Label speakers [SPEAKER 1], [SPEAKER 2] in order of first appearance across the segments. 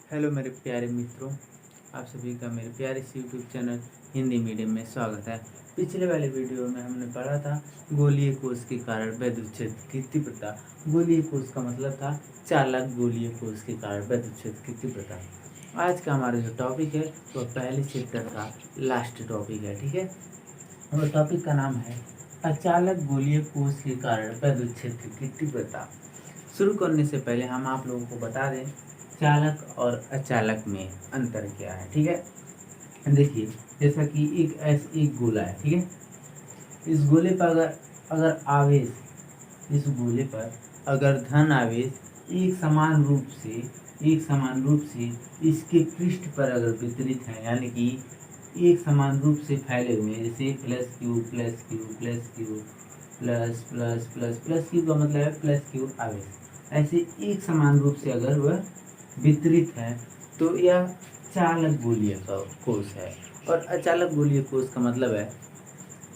[SPEAKER 1] Hello मेरे प्यारे मित्रों, आप सभी का मेरे प्यारे से यूट्यूब चैनल हिंदी मीडियम में स्वागत है। पिछले वाले वीडियो में हमने पढ़ा था गोलीय कोष के कारण वैद्युच्छेद की तीव्रता। गोलीय कोष का मतलब था चालक गोलीय कोष के कारण वैद्युच्छेद की तीव्रता। आज का हमारा जो टॉपिक है वो पहले चैप्टर का लास्ट टॉपिक है, ठीक है। और टॉपिक का नाम है अचालक गोलीय कोष के कारण वैद्युच्छेद की तीव्रता। शुरू करने से पहले हम आप लोगों को बता दें चालक और अचालक में अंतर क्या है, ठीक है। देखिए, जैसा कि एक गोला है, ठीक है। इस गोले पर अगर आवेश, इस गोले पर अगर धन आवेश एक समान रूप से इसके पृष्ठ पर अगर वितरित है, यानी कि एक समान रूप से फैले हुए हैं, जैसे plus Q plus Q plus Q plus plus plus plus Q का मतलब है प्लस क्यू आवेश, ऐसे एक समान रूप से अगर वह वितरित है तो यह चालक गोलीय का कोष है। और अचालक गोलीय कोष का मतलब है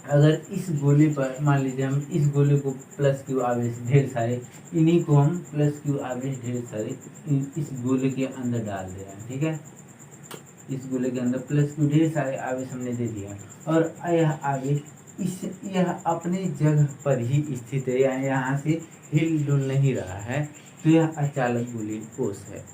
[SPEAKER 1] अगर इस गोले पर मान लीजिए हम इस गोले को प्लस क्यू आवेश ढेर सारे, इन्हीं को हम प्लस क्यू आवेश ढेर सारे इस गोले के अंदर डाल दे रहे हैं, ठीक है। इस गोले के अंदर प्लस क्यू ढेर सारे आवेश हमने दे दिया और यह आवेश यह अपनी जगह पर ही स्थित है, या यहाँ से हिल डुल नहीं रहा है, तो यह अचालक गोलीय कोष है।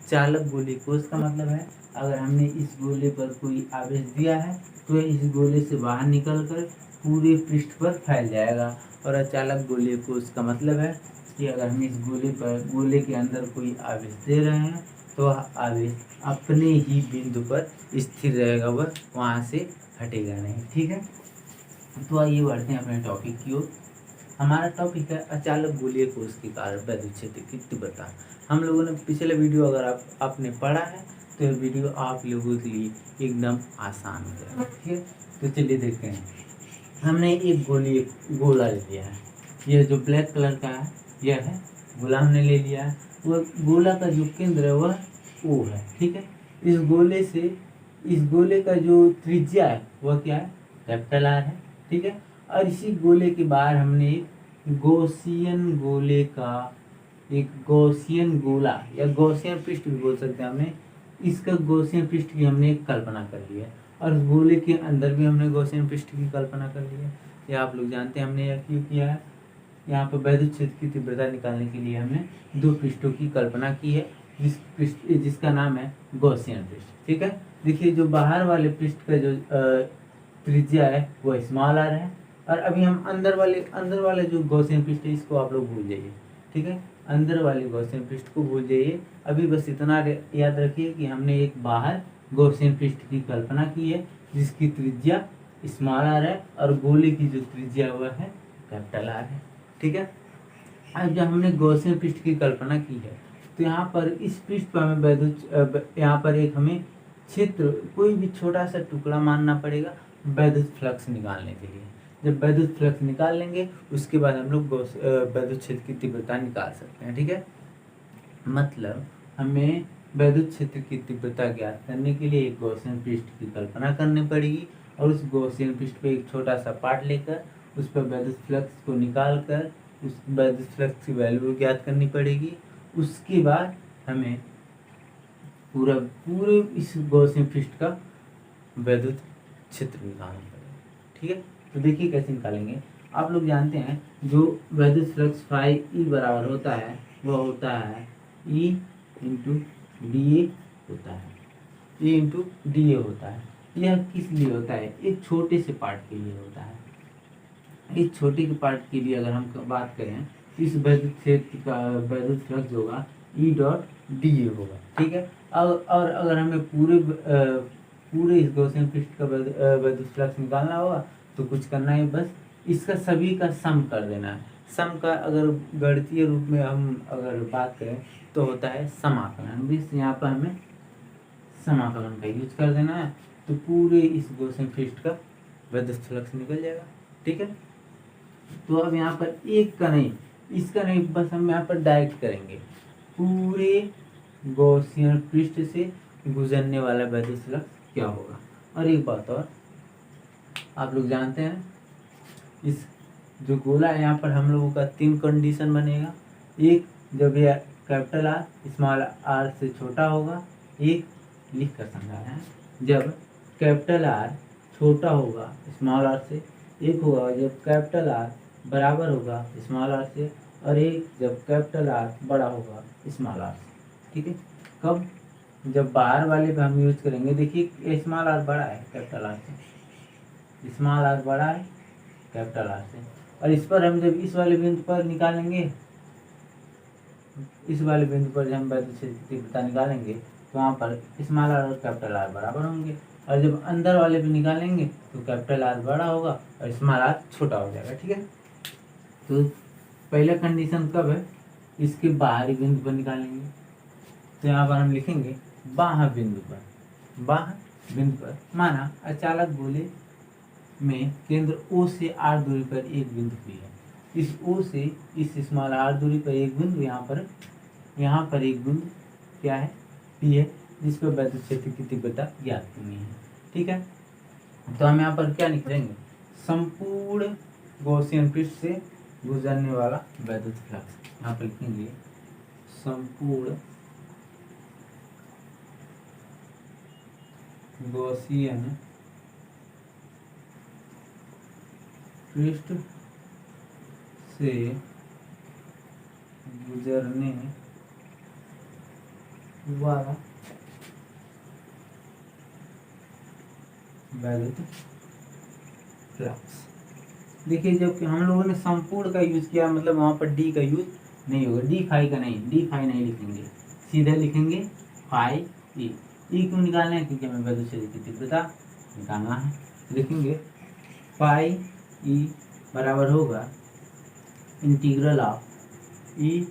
[SPEAKER 1] चालक गोलीय कोष का मतलब है अगर हमने इस गोले पर कोई आवेश दिया है तो यह इस गोले से बाहर निकलकर पूरे पृष्ठ पर फैल जाएगा। और अचालक गोलीय कोष का मतलब है कि अगर हम इस गोले के अंदर कोई आवेश दे रहे हैं तो वह आवेश अपने ही बिंदु पर स्थिर रहेगा, वह वहाँ से हटेगा नहीं, ठीक है। तो आइए बढ़ते हैं अपने टॉपिक की ओर। हमारा टॉपिक है अचालक गोलीय कोष के कारण वैद्युच्छेद की तीव्रता। हम लोगों ने पिछले वीडियो अगर आपने पढ़ा है तो यह वीडियो आप लोगों के लिए एकदम आसान हो जाएगा, ठीक है। तो चलिए देखते हैं। हमने एक गोला ले लिया है, यह जो ब्लैक कलर का है यह है गोला हमने ले लिया है। वह गोला का जो केंद्र है वह ओ है, ठीक है। इस गोले का जो त्रिज्या है वह क्या है, कैपिटल आर है, ठीक है। और इसी गोले के बाहर हमने एक गॉसियन गोला या गॉसियन पृष्ठ भी बोल सकते हैं, हमने इसका गॉसियन पृष्ठ की हमने एक कल्पना कर ली है। और गोले के अंदर भी हमने गॉसियन पृष्ठ की कल्पना कर ली है। यह आप लोग जानते हैं हमने यह क्यों किया है। यहाँ पर वैद्युच्छेद की तीव्रता निकालने के लिए हमने दो पृष्ठों की कल्पना की है, जिसका नाम है गॉसियन पृष्ठ, ठीक है। देखिए, जो बाहर वाले पृष्ठ का जो त्रिज्या है वो स्मॉल आर है। और अभी हम अंदर वाले जो गॉसियन पृष्ठ है इसको आप लोग भूल जाइए, ठीक है। अंदर वाले गॉसियन पृष्ठ को भूल जाइए। अभी बस इतना याद रखिए कि हमने एक बाहर गॉसियन पृष्ठ की कल्पना की है जिसकी त्रिज्या स्मॉल आर है और गोले की जो त्रिज्या वह है कैपिटल आर है, ठीक है। अब जब हमने गॉसियन पृष्ठ की कल्पना की है तो यहाँ पर इस पृष्ठ पर हमें यहाँ पर एक हमें क्षेत्र, कोई भी छोटा सा टुकड़ा मानना पड़ेगा वैद्युत फ्लक्स निकालने के लिए। जब वैद्युत फ्लक्स निकाल लेंगे उसके बाद हम लोग वैद्युत की तीव्रता निकाल सकते हैं, ठीक है। मतलब हमें वैद्युत क्षेत्र की तीव्रता ज्ञात करने के लिए एक गॉसियन पृष्ठ की कल्पना करनी पड़ेगी और उस गॉसियन पृष्ठ पे एक छोटा सा पार्ट लेकर उस पर वैद्युत फ्लक्स को निकाल कर उस वैद्युत फ्लक्स की वैल्यू ज्ञात करनी पड़ेगी। उसके बाद हमें पूरे इस गॉसियन पृष्ठ का वैद्युत क्षेत्र निकालना पड़ेगा, ठीक है। तो देखिए कैसे निकालेंगे। आप लोग जानते हैं जो वैद्युत फ्लक्स फाई ई बराबर होता है वह होता है ई इंटू डी ए होता है, ई इंटू डी ए होता है। यह किस लिए होता है, एक छोटे से पार्ट के लिए होता है। इस छोटे के पार्ट के लिए अगर हम बात करें तो इस वैद्युत क्षेत्र का वैद्युत फ्लक्स होगा ई डॉट डी ए होगा, ठीक है। और अगर हमें पूरे इस गॉसियन पृष्ठ का वैद्युत फ्लक्स निकालना होगा तो कुछ करना है, बस इसका सभी का सम कर देना है। सम का अगर गणितीय रूप में हम अगर बात करें तो होता है समाकलन। बस यहाँ पर हमें समाकलन का यूज कर देना है तो पूरे इस गॉसियन पृष्ठ का वैद्युत फ्लक्स निकल जाएगा, ठीक है। तो अब यहाँ पर एक का नहीं, इसका नहीं, बस हम यहाँ पर डायरेक्ट करेंगे पूरे गॉसियन पृष्ठ से गुजरने वाला वैद्युत फ्लक्स क्या होगा। और एक बात और, आप लोग जानते हैं इस जो गोला है यहाँ पर हम लोगों का 3 कंडीशन बनेगा। एक, जब यह कैपिटल आर स्मॉल आर से छोटा होगा, एक लिख कर समझाना है। जब कैपिटल आर छोटा होगा स्मॉल आर से, एक होगा जब कैपिटल आर बराबर होगा स्मॉल आर से, और एक जब कैपिटल आर बड़ा होगा स्मॉल आर से। ठीक है, कब? जब बाहर वाले पे हम यूज करेंगे। देखिए स्मॉल आर बड़ा है कैपिटल आर से, स्मॉल आर बड़ा है कैपिटल आर से, और इस पर हम जब इस वाले बिंदु पर निकालेंगे, इस वाले बिंदु पर जब हम वैद्युत क्षेत्र की तीव्रता निकालेंगे तो वहाँ पर स्मॉल आर और कैपिटल आर बराबर होंगे, और जब अंदर वाले पे निकालेंगे तो कैपिटल आर बड़ा होगा और स्मॉल आर छोटा हो जाएगा। ठीक है, तो पहला कंडीशन कब है? इसके बाहरी बिंदु पर निकालेंगे, तो यहाँ पर हम लिखेंगे बाह्य बिंदु पर, बाह्य बिंदु पर। माना अचालक गोले में केंद्र O से R दूरी पर एक बिंदु P है, इस O से इस स्मॉल r दूरी पर एक बिंदु, यहाँ पर एक बिंदु क्या है? P है, जिस पर वैद्युत क्षेत्र की तीव्रता ज्ञात करनी है। ठीक है, तो हम यहाँ पर क्या लिखेंगे? संपूर्ण गॉसियन पृष्ठ से गुजरने वाला वैद्युत फ्लक्स। यहाँ पर लिखेंगे संपूर्ण गॉसियन पृष्ठ से गुजरने वाला वैद्युत फ्लक्स। देखिए जब हम लोगों ने संपूर्ण का यूज किया, मतलब वहां पर डी का यूज नहीं होगा, डी फाई का नहीं, डी फाई नहीं लिखेंगे, सीधे लिखेंगे फाई ई। ई क्यों निकालना है? क्योंकि हमें वैद्युत क्षेत्र की तीव्रता निकालना है। लिखेंगे फाई ई बराबर होगा integral of E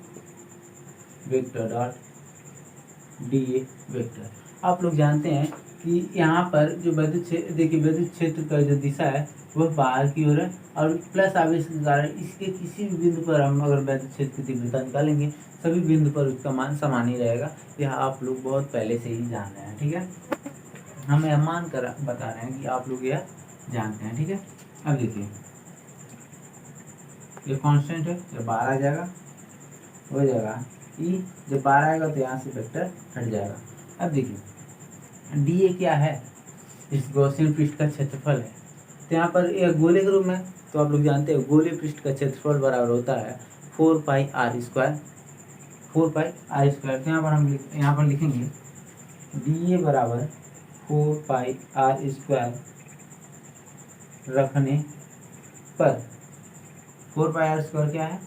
[SPEAKER 1] vector dot D A vector. आप लोग जानते हैं कि यहाँ पर जो वैद्युत क्षेत्र, देखिए वैद्युत क्षेत्र का जो दिशा है वह बाहर की ओर है, और प्लस आवेश के कारण इसके किसी भी बिंदु पर हम अगर वैद्युत क्षेत्र की तीव्रता निकालेंगे, सभी बिंदु पर उसका मान समान ही रहेगा। यह आप लोग बहुत पहले से ही जान रहे हैं। ठीक है, हम यह मान कर बता रहे हैं कि आप लोग यह जानते हैं। ठीक है, अब देखिए ये कांस्टेंट है, जब बाहर आ जाएगा हो जाएगा ई, जब बाहर आएगा तो यहाँ से वेक्टर हट जाएगा। अब देखिए डी ए क्या है? इस गॉसियन पृष्ठ का क्षेत्रफल है। तो यहाँ पर यह गोले के रूप में, तो आप लोग जानते हैं गोले पृष्ठ का क्षेत्रफल बराबर होता है 4 pi are square, 4 pi are square. तो यहाँ पर लिखेंगे डी ए बराबर 4 पाई आर स्क्वायर रखने पर, 4 पाई आर स्क्वायर क्या है?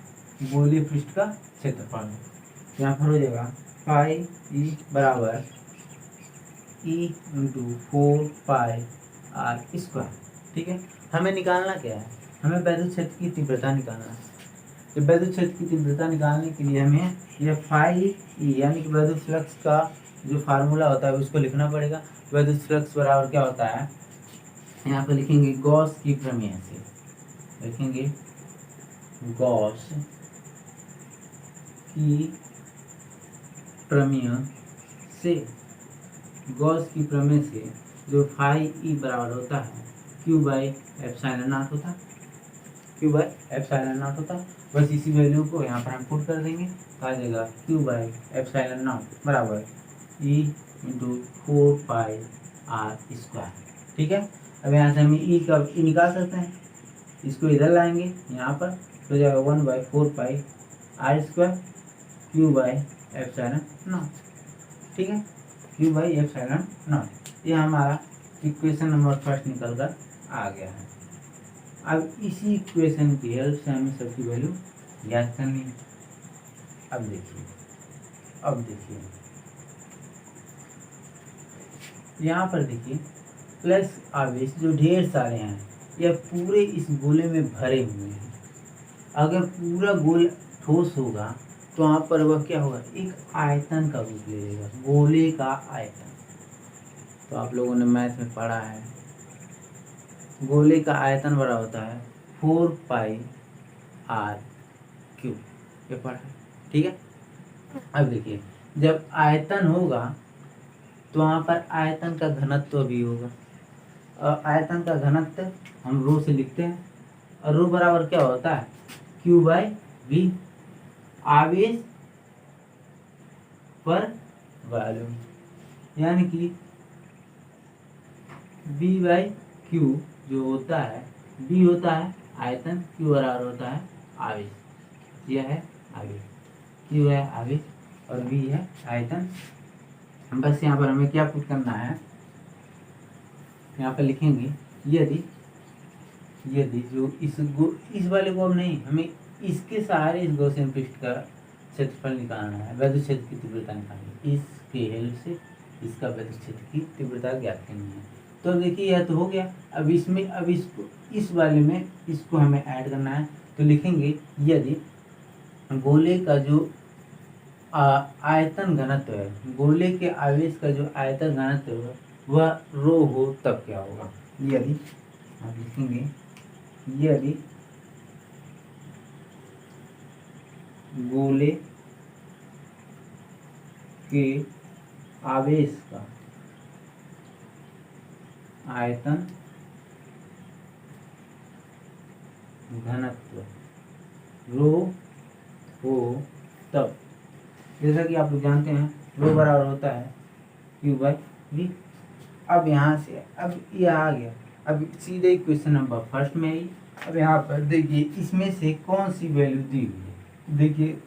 [SPEAKER 1] गोलीय पृष्ठ का क्षेत्रफल है। यहाँ पर हो जाएगा पाई ई बराबर e into 4 pi are square. ठीक है, हमें निकालना क्या है? हमें वैद्युत क्षेत्र की तीव्रता निकालना है। तो वैद्युत क्षेत्र की तीव्रता निकालने के लिए हमें यह फाई ई यानी कि वैद्युत फ्लक्स का जो फार्मूला होता है उसको लिखना पड़ेगा। वैद्युत फ्लक्स बराबर क्या होता है? यहाँ पर लिखेंगे गॉस की प्रमेय से, लिखेंगे गॉस की प्रमेय से, गॉस की प्रमेय से जो फाई ई बराबर होता है क्यू बाई एप्सिलॉन नॉट होता, क्यू बाई एप्सिलॉन नॉट होता। बस इसी वैल्यू को यहाँ पर हम पुट कर देंगे तो आ जाएगा क्यू बाई एप्सिलॉन नॉट बराबर e into 4 pi are square. ठीक है, अब यहाँ से हम ई का ई निकाल सकते हैं, इसको इधर लाएंगे यहाँ पर तो जाएगा 1 by 4 pi are square q by epsilon naught. ठीक है, क्यू बाई एप्सिलॉन नॉट। ये हमारा इक्वेशन नंबर फर्स्ट निकल कर आ गया है। अब इसी इक्वेशन की हेल्प से हमें सबकी वैल्यू ज्ञात करनी है। अब देखिए यहाँ पर देखिए प्लस आवेश जो ढेर सारे हैं यह पूरे इस गोले में भरे हुए हैं। अगर पूरा गोल ठोस होगा तो वहाँ पर वह क्या होगा? एक आयतन का रूप ले लेगा, गोले का आयतन। तो आप लोगों ने मैथ में पढ़ा है गोले का आयतन बड़ा होता है 4 पाई आर क्यूब, ये पढ़ा है। ठीक है, अब देखिए जब आयतन होगा तो वहाँ पर आयतन का घनत्व भी होगा, और आयतन का घनत्व हम रो से लिखते हैं, और रो बराबर क्या होता है? क्यू बाई वी, आवेश पर वॉल्यूम। यानी कि बी बाई क्यू जो होता है, बी होता है आयतन, क्यू बराबर होता है आवेश। यह है आवेश, क्यू है आवेश और बी है आयतन। बस यहाँ पर हमें क्या पुट करना है, यहाँ पर लिखेंगे यदि जो इस वाले को अब नहीं, हमें इसके सहारे इस गॉसियन पृष्ठ का क्षेत्रफल निकालना है, वैद्युत क्षेत्र की तीव्रता निकालनी है। इसके हेल्प से इसका वैद्युत क्षेत्र की तीव्रता ज्ञात करनी है। तो देखिए यह तो हो गया। अब इसमें इसको इस वाले में इसको हमें ऐड करना है। तो लिखेंगे यदि गोले का जो आयतन घनत्व है, गोले के आवेश का जो आयतन घनत्व है वह रो हो तब क्या होगा। यदि आप लिखेंगे यदि गोले के आवेश का आयतन घनत्व रो हो तब, जैसा कि आप लोग जानते हैं रो बराबर होता है क्यू बाई वी। अब यहाँ से अब ये आ गया, अब सीधे क्वेश्चन नंबर फर्स्ट में ही। अब यहाँ पर देखिए इसमें से कौन सी वैल्यू दी हुई है। देखिए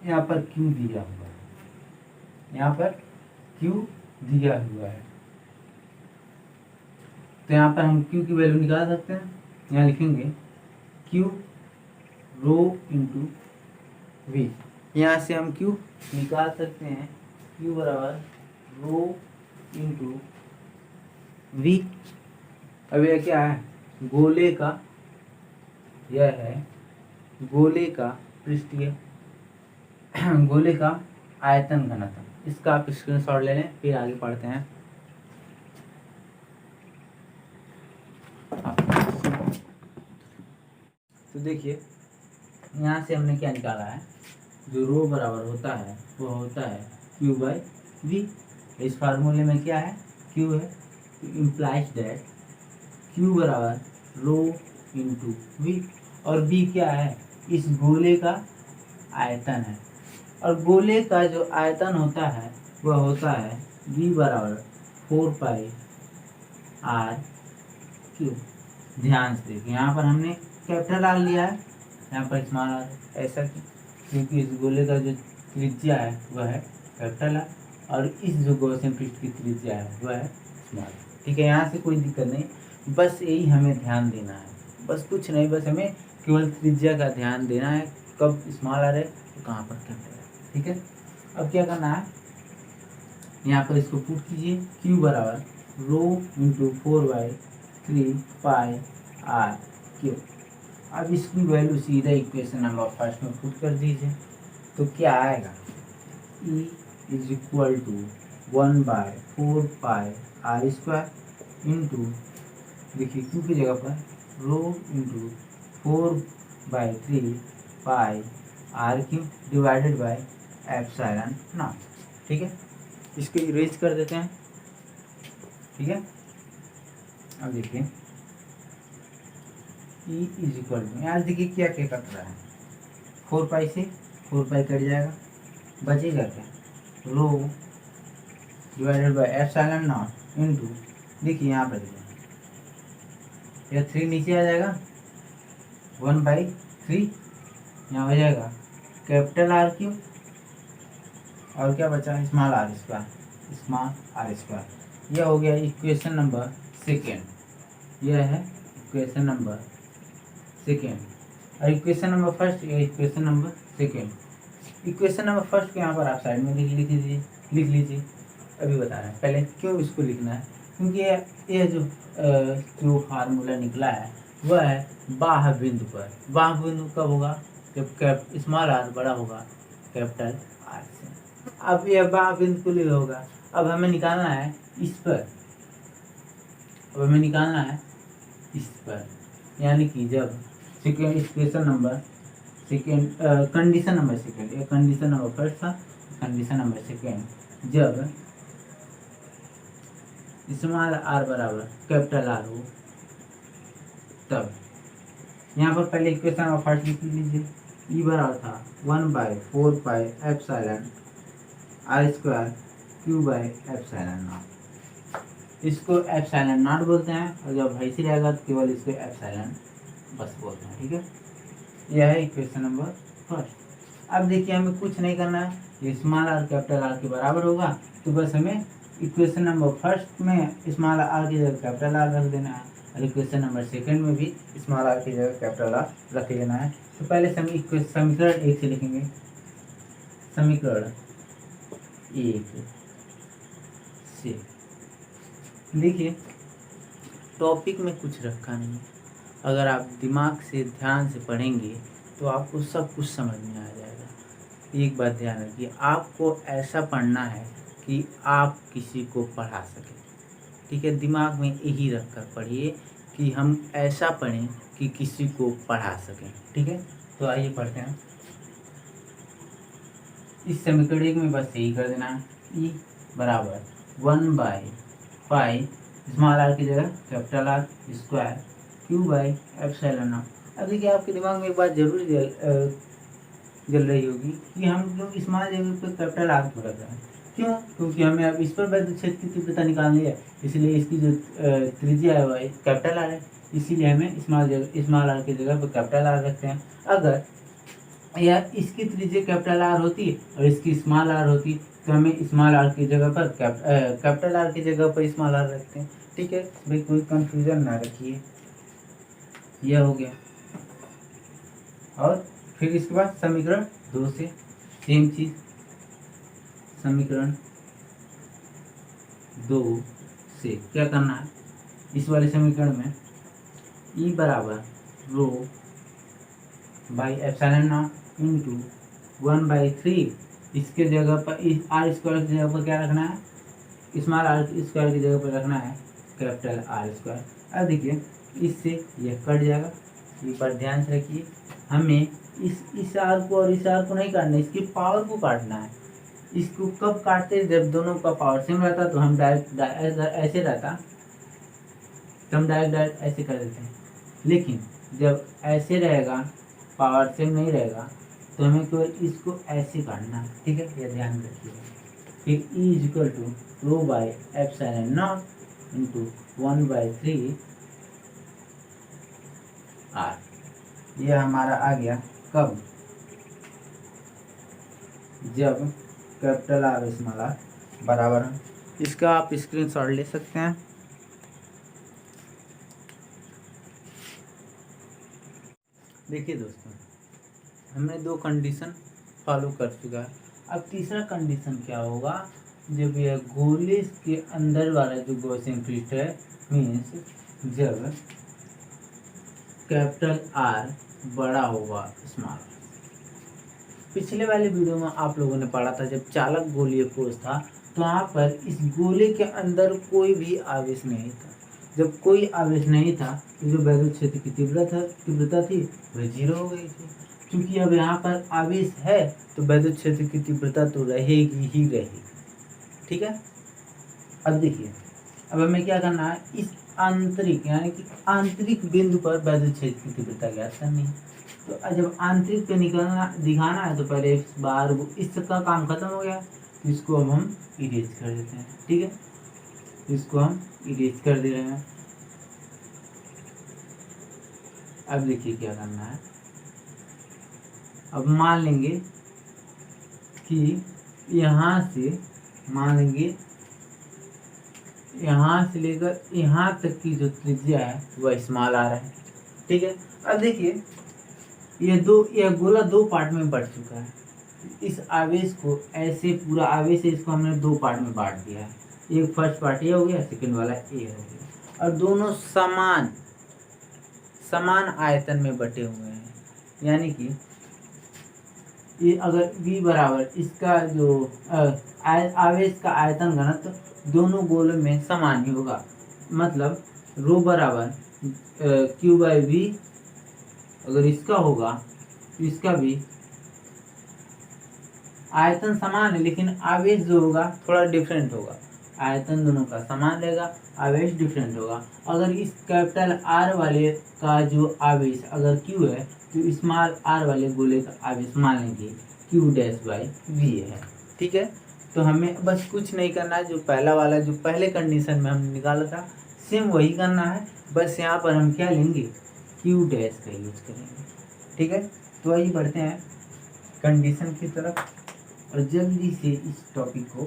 [SPEAKER 1] यहाँ पर क्यू दिया हुआ है, यहाँ पर क्यू दिया हुआ है, तो यहाँ पर हम क्यू की वैल्यू निकाल सकते हैं। यहाँ लिखेंगे क्यू रो इंटू वी, यहाँ से हम क्यू निकाल सकते हैं, क्यू बराबर रो इंटू वी। अब यह क्या है, गोले का, यह है गोले का पृष्ठीय गोले का आयतन घनत्व। इसका आप स्क्रीनशॉट ले लें, फिर आगे पढ़ते हैं। तो देखिए यहाँ से हमने क्या निकाला है, जो रो बराबर होता है वो होता है क्यू बाई वी। इस फार्मूले में क्या है, क्यू है, इम्प्लाइज दैट क्यू बराबर रो इंटू वी, और बी क्या है, इस गोले का आयतन है, और गोले का जो आयतन होता है वह होता है बी बराबर 4 पाई आर क्यू। ध्यान से देखिए यहाँ पर हमने कैपिटल आर लिया है, यहाँ पर स्मॉल आर, ऐसा क्योंकि इस गोले का जो त्रिज्या है वह है कैपिटल आर, और इस जो गॉसियन पृष्ठ की त्रिज्या है वह है स्मॉल। ठीक है, यहाँ से कोई दिक्कत नहीं, बस यही हमें ध्यान देना है, बस कुछ नहीं, बस हमें केवल त्रिज्या का ध्यान देना है, कब स्मॉल आर है तो कहाँ पर कैपिटल है। ठीक है, अब क्या करना है, यहाँ पर इसको पुट कीजिए, क्यू बराबर rho into 4/3 pi are Q. अब इसकी वैल्यू सीधा इक्वेशन नंबर फर्स्ट में पुट कर दीजिए, तो क्या आएगा, E is equal to 1/4 pi are square into, देखिए क्यू की जगह पर rho into 4/3 pi are Q divided by epsilon naught. ठीक है, इसको इरेज कर देते हैं। ठीक है, अब देखिए E इज इक्वल टू, यहाँ देखिए क्या क्या कट रहा है, 4 पाई से 4 पाई कट जाएगा, बचेगा क्या, rho divided by epsilon naught into, देखिए यहाँ पर देखिए यह 3 नीचे आ जाएगा, 1/3 यहाँ हो जाएगा कैपिटल आर क्यू, और क्या बचा, स्मॉल आर स्क्वायर। यह हो गया इक्वेशन नंबर सेकेंड, यह है इक्वेशन नंबर सेकेंड, और इक्वेशन नंबर फर्स्ट, यह equation number second. Equation number first को यहाँ पर आप साइड में लिख लीजिए। अभी बता रहे हैं, पहले क्यों इसको लिखना है, क्योंकि यह जो फार्मूला निकला है वह है बाह्य बिंदु पर। बाह्य बिंदु कब होगा, जब स्मॉल आर बड़ा होगा कैपिटल आर से। अब यह बाह्य बिंदु के लिए होगा, अब हमें निकालना है इस पर, यानी कि जब second equation number second, condition number second, ये कंडीशन नंबर फर्स्ट था, कंडीशन नंबर सेकेंड, जब स्मॉल आर बराबर कैपिटल आर हो तब, यहाँ पर पहले इक्वेशन नंबर फर्स्ट लिख लीजिए, ई बराबर था 1/4 pi epsilon r square q by epsilon naught. इसको एप्सिलॉन नॉट बोलते हैं, और जब ऐसे रहेगा तो केवल इसको एप्सिलॉन बस बोलते हैं। ठीक है, यह है इक्वेशन नंबर फर्स्ट। अब देखिए हमें कुछ नहीं करना है, ये स्मॉल आर कैपिटल आर के बराबर होगा, तो बस हमें इक्वेशन नंबर फर्स्ट में स्मॉल आर की जगह कैपिटल आर रख देना है, और इक्वेशन नंबर सेकंड में भी स्मॉल आर की जगह कैपिटल आर रख देना है। तो पहले समीकरण एक से लिखेंगे। समीकरण एक से देखिए, टॉपिक में कुछ रखा नहीं है, अगर आप दिमाग से ध्यान से पढ़ेंगे तो आपको सब कुछ समझ में आ जाएगा। एक बात ध्यान रखिए, आपको ऐसा पढ़ना है कि आप किसी को पढ़ा सकें। ठीक है, दिमाग में यही रख कर पढ़िए कि हम ऐसा पढ़ें कि किसी को पढ़ा सकें। ठीक है, तो आइए पढ़ते हैं। इस समीकरण एक में बस यही कर देना है, ई बराबर 1/5 स्मॉल आर की जगह capital R square q by epsilon not. अब देखिए आपके दिमाग में एक बात जरूर जल रही होगी कि हम लोग स्मॉल जगह पर कैपिटल आर क्यों रख रहे हैं। क्यों? क्योंकि हमें अब इस पर वैद्युत क्षेत्र की तीव्रता निकालनी है, इसलिए इसकी जो त्रिज्या है वह कैपिटल आर है, इसीलिए हमें स्मॉल आर की जगह पर कैपिटल आर रखते हैं। अगर या इसकी त्रिज्या कैपिटल आर होती और इसकी स्मॉल आर होती तो हमें स्मॉल आर की जगह पर कैपिटल आर की जगह पर स्मॉल आर रखते हैं। ठीक है भाई, कोई कंफ्यूजन ना रखिए। यह हो गया, और फिर इसके बाद समीकरण 2 से सेम चीज। समीकरण 2 से क्या करना है, इस वाले समीकरण में ई बराबर रो बाई एप्सिलॉन नॉट इंटू 1/3, इसके जगह पर इस आर स्क्वायर की जगह पर क्या रखना है, स्मॉल आर स्क्वायर की जगह पर रखना है कैपिटल आर स्क्वायर। अब देखिए इससे यह कट जाएगा, ये पर ध्यान से रखिए। हमें इस आर को और इस आर को नहीं काटना, इसकी पावर को काटना है। इसको कब काटते हैं, जब दोनों का पावर सेम रहता तो हम डायरेक्ट ऐसे रहता तो हम डायरेक्ट ऐसे कर देते हैं, लेकिन जब ऐसे रहेगा पावर सेम नहीं रहेगा तो हमें केवल इसको ऐसे काटना है। ठीक है, यह ध्यान रखिएगा। फिर e is equal to rho by epsilon naught into 1/3 r. यह हमारा आ गया कब, जब कैपिटल आर स्मॉल आर बराबर है। इसका आप स्क्रीनशॉट ले सकते हैं। देखिए दोस्तों, हमने 2 कंडीशन फॉलो कर चुका है। अब तीसरा कंडीशन क्या होगा, जब यह गोले के अंदर वाला जो गॉसियन पृष्ठ है, मीन्स जब कैपिटल आर बड़ा होगा स्मॉल। पिछले वाले वीडियो में आप लोगों ने पढ़ा था, जब चालक गोलीय कोश था तो यहाँ पर इस गोले के अंदर कोई भी आवेश नहीं था। जब कोई आवेश नहीं था तो जो वैद्युत क्षेत्र की तीव्रता थी वह 0 हो गई थी। क्योंकि अब यहाँ पर आवेश है तो वैद्युत क्षेत्र की तीव्रता तो रहेगी ही रहेगी। ठीक है, अब देखिए, अब हमें क्या करना है, इस आंतरिक यानी कि आंतरिक बिंदु पर वैद्युत क्षेत्र की तीव्रता ज्ञात करनी है। तो जब आंतरिक पे दिखाना है तो पहले इस बार इसका काम खत्म हो गया, तो इसको अब हम इरेज कर देते हैं। ठीक है, इसको हम इरेज कर दे रहे हैं। अब देखिए क्या करना है, अब मान लेंगे कि यहाँ से मान लेंगे यहाँ से लेकर यहाँ तक की जो त्रिज्या है वह स्मॉल आ रहा है। ठीक है, अब देखिए यह गोला 2 पार्ट में बढ़ चुका है। इस आवेश को ऐसे पूरा आवेश है, इसको हमने 2 पार्ट में बांट दिया है। एक फर्स्ट पार्ट ये हो गया, सेकंड वाला ये हो गया, और दोनों समान आयतन में बटे हुए हैं। यानी कि ये अगर v बराबर इसका जो आवेश का आयतन घनत्व दोनों गोलों में समान ही होगा। मतलब रो बराबर q बाई वी अगर इसका होगा तो इसका भी आयतन समान है, लेकिन आवेश जो होगा थोड़ा डिफरेंट होगा। आयतन दोनों का समान रहेगा, आवेश डिफरेंट होगा। अगर इस कैपिटल आर वाले का जो आवेश अगर q है तो स्मॉल आर वाले गोले का आवेश मान लेंगे q डैश बाई वी है। ठीक है, तो हमें बस कुछ नहीं करना है, जो पहला वाला जो पहले कंडीशन में हमने निकाला था सेम वही करना है। बस यहाँ पर हम क्या लेंगे, क्यू डैश का यूज करेंगे। ठीक है, तो आइए बढ़ते हैं कंडीशन की तरफ और जल्दी से इस टॉपिक को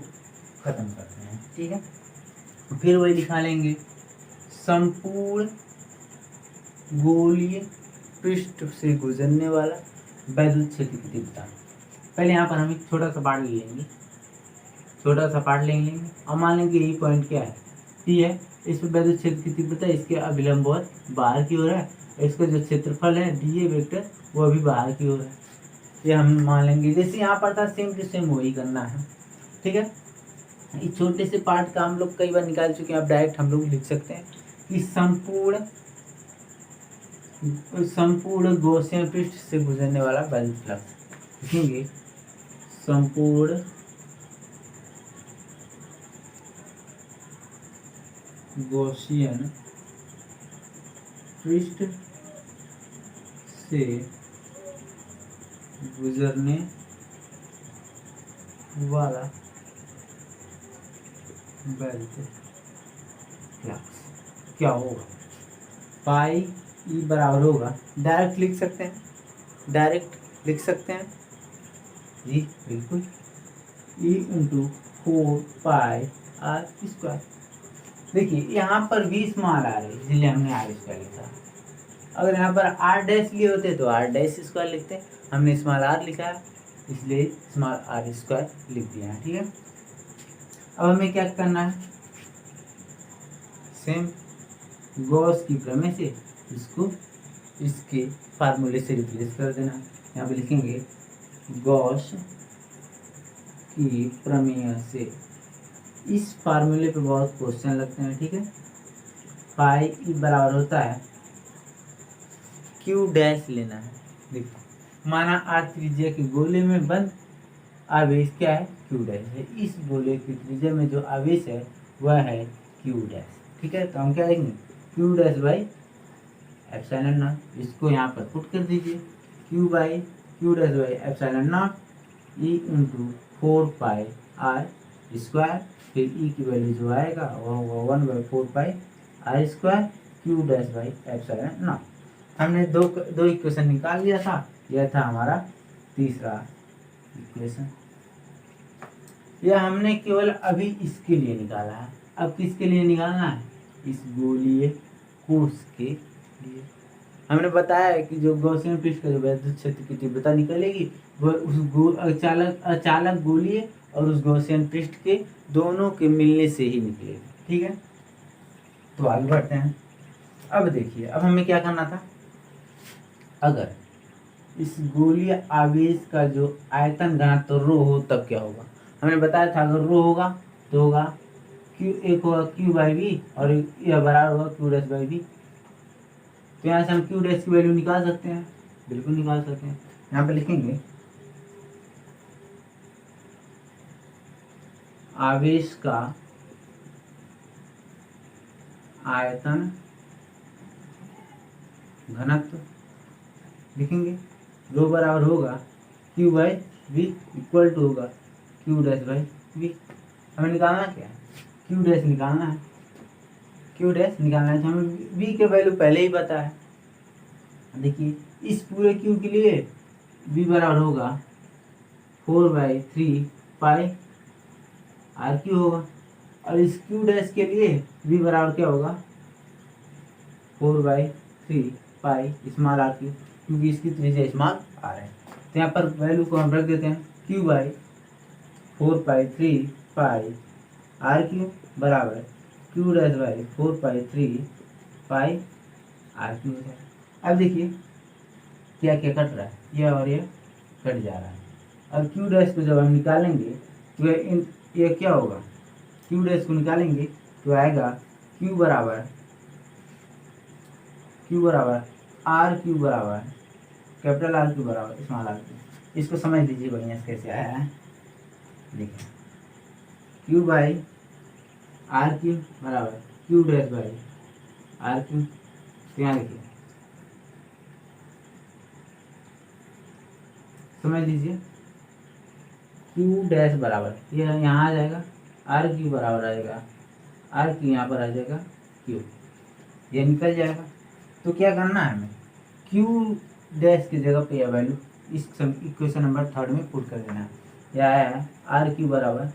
[SPEAKER 1] ख़त्म करते हैं। ठीक है, फिर वही लिखा लेंगे, संपूर्ण गोलीय पृष्ठ से गुजरने वाला वैद्युत क्षेत्र की तीव्रता। पहले यहाँ पर हम एक छोटा सा पार्ट ले लेंगे, छोटा सा पार्ट ले लेंगे और मान लेंगे यही पॉइंट क्या है, टी है। इस पर वैद्युत क्षेत्र की तीव्रता इसके अभिलंब और बाहर की ओर है। इसका जो क्षेत्रफल है डी ए वेक्टर वो अभी बाहर की ओर है। ये हम मान लेंगे जैसे यहाँ पर था सेम टू सेम वही करना है। ठीक है, इस छोटे से पार्ट का हम लोग कई बार निकाल चुके हैं, अब डायरेक्ट हम लोग लिख सकते हैं कि संपूर्ण गॉसियन पृष्ठ से गुजरने वाला वैद्युत फ्लक्स लिखेंगे, संपूर्ण गॉसियन पृष्ठ से गुजरने वाला वैद्युत फ्लक्स क्या होगा, पाई ई बराबर होगा, डायरेक्ट लिख सकते हैं, डायरेक्ट लिख सकते हैं जी बिल्कुल, e into 4 pi are square. देखिए यहाँ पर 20 मान आ रहे हैं इसलिए हमने आर स्क्वायर लिखा। अगर यहाँ पर आर डैश लिए होते तो आर डैश स्क्वायर लिखते, हमने स्मॉल आर लिखा है इसलिए स्मॉल आर स्क्वायर लिख दिया है। ठीक है, अब हमें क्या करना है, सेम गॉस की प्रमेय से इसको इसके फार्मूले से रिप्लेस कर देना। यहाँ पे लिखेंगे गॉस की प्रमेय से, इस फार्मूले पे बहुत क्वेश्चन लगते हैं। ठीक है, पाई ई बराबर होता है क्यू डैश लेना है। देखो माना आर त्रिज्या के गोले में बंद आवेश क्या है, क्यू डैश है। इस गोले की त्रिज्या में जो आवेश है वह है क्यू डैश। ठीक है, तो हम क्या लिखेंगे, Q dash by epsilon naught, इसको यहाँ पर पुट कर दीजिए, Q dash by epsilon naught E into 4 pi are square, फिर ई की वैल्यू जो आएगा वह होगा 1/4 pi are square Q dash by epsilon naught. हमने दो इक्वेशन निकाल लिया था, यह था हमारा तीसरा इक्वेशन। यह हमने केवल अभी इसके लिए निकाला है, अब किसके लिए निकालना है, इस गोलीय कोष के लिए। हमने बताया है कि जो गॉसियन पृष्ठ का जो वैद्युत क्षेत्र की तीव्रता निकलेगी वह उस अचालक गोलीय और उस गॉसियन पृष्ठ के दोनों के मिलने से ही निकलेगी। ठीक है, तो आगे बढ़ते हैं। अब देखिए, अब हमें क्या करना था, अगर इस गोलीय आवेश का जो आयतन घनत्व तो रो हो तब क्या होगा, हमने बताया था अगर रो होगा तो होगा क्यू, एक होगा क्यू बाई वी और यह बराबर होगा क्यू डैश बाई वी। तो यहाँ से हम क्यू डैश की वैल्यू निकाल सकते हैं, बिल्कुल निकाल सकते हैं। यहाँ पे लिखेंगे आवेश का आयतन घनत्व लिखेंगे, रो बराबर होगा q by v equal to होगा क्यू डैश बाई वी। हमें निकालना क्या है, क्यू डैश निकालना है, क्यू डैश निकालना है तो हमें वी के वैल्यू पहले ही पता है। देखिए इस पूरे क्यू के लिए वी बराबर होगा 4/3 पाई आर क्यू होगा, और इस क्यू डैश के लिए वी बराबर क्या होगा 4/3 पाई स्मॉल आर क्यू, क्योंकि इसकी त्रिज्या स्मॉल आर है। तो यहाँ पर वैल्यू को हम रख देते हैं Q by 4/3 pi are Q बराबर Q dash by 4/3 pi are Q है। अब देखिए क्या क्या कट रहा है, यह और यह कट जा रहा है, और क्यू डैश को जब हम निकालेंगे तो यह क्या होगा, क्यू डैश को निकालेंगे तो आएगा क्यू बराबर आर क्यू बराबर कैपिटल आर क्यू बराबर स्मॉल आर क्यू। इसको समझ लीजिए बढ़िया से कैसे आया है। देखिए क्यू बाई आर क्यू बराबर Q dash by are q, तो यहाँ देखिए समझ लीजिए क्यू डैश बराबर ये यहाँ आ जाएगा, आर क्यू बराबर आएगा, आर क्यू यहाँ पर आ जाएगा क्यू, ये निकल जाएगा। तो क्या करना है हमें, क्यू डैश की जगह पे यह वैल्यू इस इक्वेशन नंबर 3 में पुट कर देना है। यह आया है आर क्यू बराबर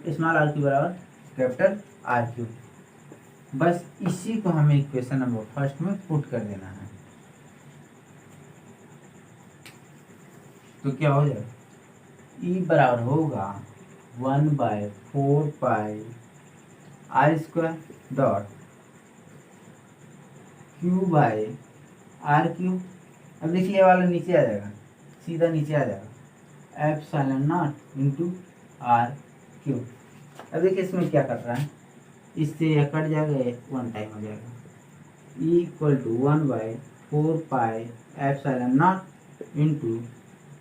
[SPEAKER 1] स्मॉल आर क्यू बराबर कैपिटल आर क्यू। बस इसी को हमें इक्वेशन नंबर 1 में पुट कर देना है। तो क्या हो जाएगा, ई बराबर होगा 1/4 pi are square dot Q by are Q. अब देखिए ये वाला नीचे आ जाएगा, सीधा नीचे आ जाएगा, epsilon naught into r Q. अब देखिए इसमें क्या कर रहा है, इससे यह कट जाएगा, 1 टाइम हो जाएगा, e equal to 1/4 pi epsilon naught into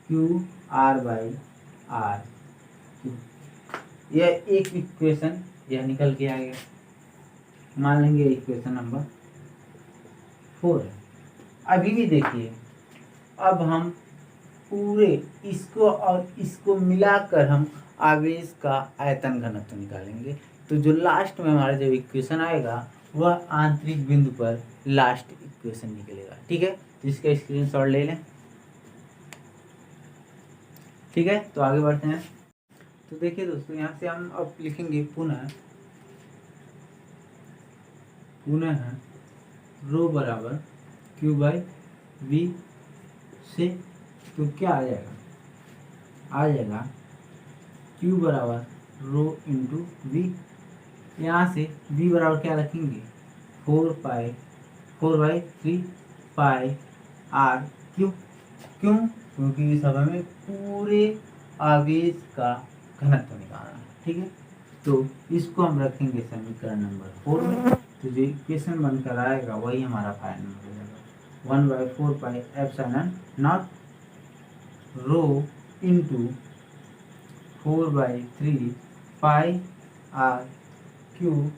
[SPEAKER 1] q r by are q. यह एक इक्वेशन यह निकल के आएगा, मान लेंगे इक्वेशन नंबर 4 है। अभी भी देखिए, अब हम पूरे इसको और इसको मिलाकर हम आवेश का आयतन घनत्व निकालेंगे। तो जो लास्ट में हमारा जो इक्वेशन आएगा वह आंतरिक बिंदु पर लास्ट इक्वेशन निकलेगा। ठीक है, तो इसका स्क्रीनशॉट ले लें। ठीक है, तो आगे बढ़ते हैं। तो देखिए दोस्तों, यहाँ से हम अब लिखेंगे पुनः रो बराबर क्यू बाई वी से। तो क्या आ जाएगा, आ जाएगा क्यू बराबर रो इंटू वी। यहाँ से वी बराबर क्या रखेंगे, 4/3 पाई आर क्यू। क्यों, क्योंकि इस हवा में पूरे आवेश का घनत्व निकालना है। ठीक है, तो इसको हम रखेंगे समीकरण नंबर 4 में। तो जो इक्वेशन बनकर आएगा वही हमारा फाइनल हो जाएगा, 1/4 pi epsilon naught rho into 4/3 pi are q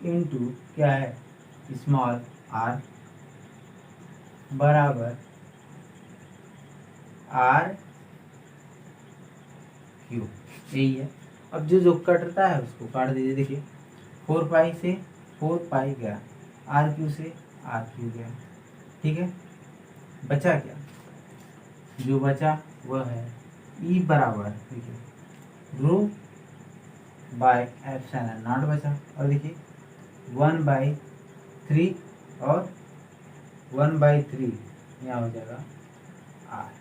[SPEAKER 1] into क्या है, स्मॉल आर बराबर आर क्यू। यही है। अब जो कटता है उसको काट दीजिए। देखिए 4 पाई से 4 पाई गया, आर क्यू से आर क्यू गया। ठीक है, बचा क्या, जो बचा वह है ई बराबर, देखिए रो बाय एप्सिलॉन नॉट बचा। और देखिए 1/3 और 1/3 यहाँ हो जाएगा आर।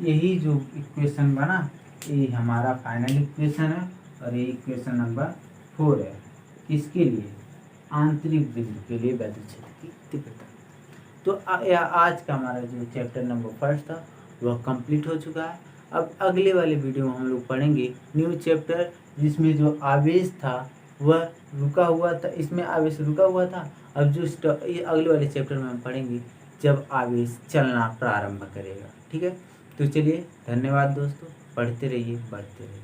[SPEAKER 1] यही जो इक्वेशन बना ये हमारा फाइनल इक्वेशन है, और ये इक्वेशन नंबर 4 है। किसके लिए, आंतरिक बिंदु के लिए वैद्युत क्षेत्र की तीव्रता। तो आज का हमारा जो चैप्टर नंबर 1 था वह कंप्लीट हो चुका है। अब अगले वाले वीडियो में हम लोग पढ़ेंगे न्यू चैप्टर, जिसमें जो आवेश था वह रुका हुआ था, इसमें आवेश रुका हुआ था। अब जो अगले वाले चैप्टर में हम पढ़ेंगे जब आवेश चलना प्रारंभ करेगा। ठीक है, तो चलिए धन्यवाद दोस्तों, पढ़ते रहिए, बढ़ते रहिए।